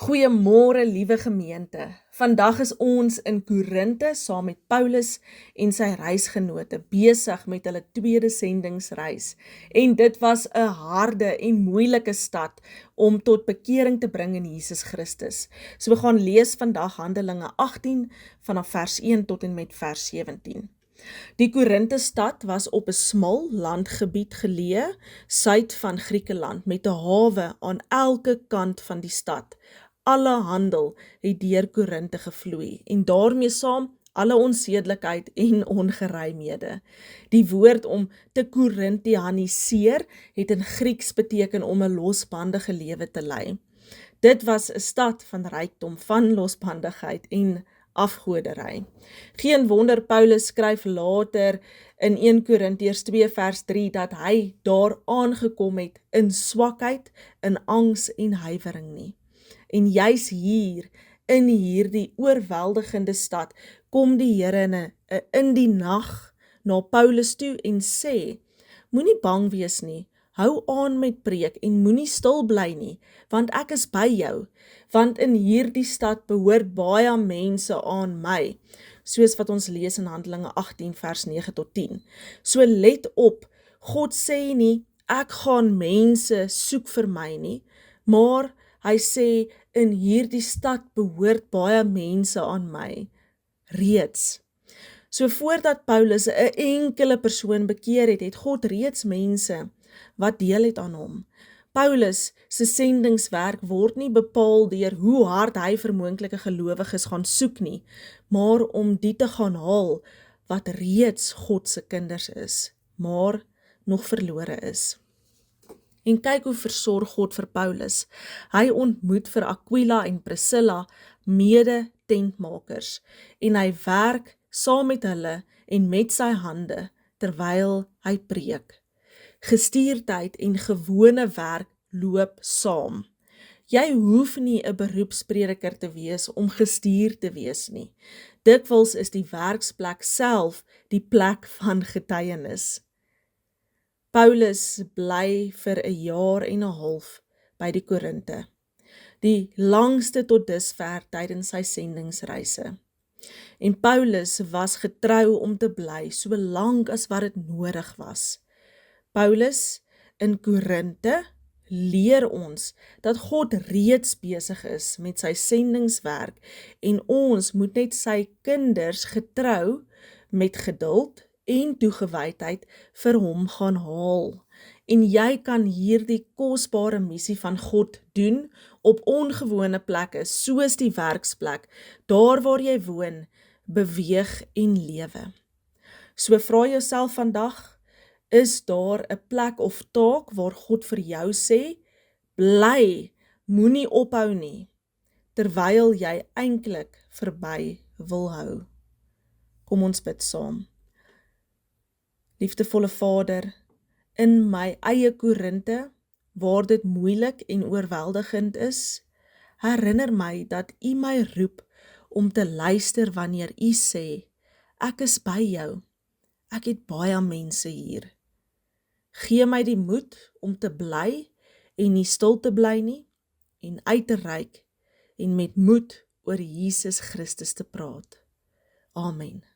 Goeiemôre liewe gemeente. Vandag is ons in Korinte saam met Paulus en sy reisgenote besig met hulle tweede sendingsreis. En dit was 'n harde en moeilike stad om tot bekering te bring in Jesus Christus. So we gaan lees vandag Handelinge 18 vanaf vers 1 tot en met vers 17. Die Korinte stad was op 'n smal landgebied geleë, suid van Griekeland, met 'n hawe aan elke kant van die stad. Alle handel het deur Korinte gevloei, en daarmee saam alle onsedelikheid en ongeruimhede. Die woord om te Korintianiseer het in Grieks beteken om 'n losbandige lewe te lei. Dit was 'n stad van rykdom, van losbandigheid en afgoderry. Geen wonder Paulus skryf later in 1 Korintiërs 2 vers 3 dat hy daar aangekom het in swakheid, in angs en huiwering nie. En juis hier, in hierdie oorweldigende stad, kom die Here in die nag na Paulus toe en sê, moenie bang wees nie, hou aan met preek en moenie stil bly nie, want ek is by jou, want in hierdie stad behoort baie mense aan my, soos wat ons lees in Handelinge 18 vers 9 tot 10. So let op, God sê nie, ek gaan mense soek vir my nie, maar hy sê, in hierdie stad behoort baie mense aan my, reeds. So voordat Paulus 'n enkele persoon bekeer het, het God reeds mense wat deel het aan hom. Paulus se sendingswerk word nie bepaal deur hoe hard hy vir moontlike gelowiges gaan soek nie, maar om die te gaan haal wat reeds God se kinders is, maar nog verlore is. En kyk hoe versorg God vir Paulus. Hy ontmoet vir Aquila en Priscilla mede tentmakers en hy werk saam met hulle en met sy hande terwyl hy preek. Gestuurdheid en gewone werk loop saam. Jy hoef nie 'n beroepsprediker te wees om gestuur te wees nie. Dikwels is die werksplek self die plek van getuienis. Paulus bly vir 'n jaar en 'n half by die Korinte, die langste tot dusver tydens sy sendingsreise. En Paulus was getrou om te bly so lank as wat dit nodig was. Paulus in Korinte leer ons dat God reeds besig is met sy sendingswerk en ons moet net sy kinders getrou met geduld en toegewydheid vir hom gaan haal. En jy kan hierdie kosbare missie van God doen op ongewone plekke soos die werksplek, daar waar jy woon, beweeg en lewe. So vra jouself vandag, is daar 'n plek of taak waar God vir jou sê, bly, moenie ophou nie, terwyl jy eintlik verby wil hou. Kom ons bid saam. Liefdevolle Vader, in my eie Korinte, waar dit moeilik en oorweldigend is, herinner my dat U my roep om te luister wanneer U sê, ek is by jou, ek het baie mense hier. Gee my die moed om te bly en nie stil te bly nie, en uit te reik en met moed oor Jesus Christus te praat. Amen.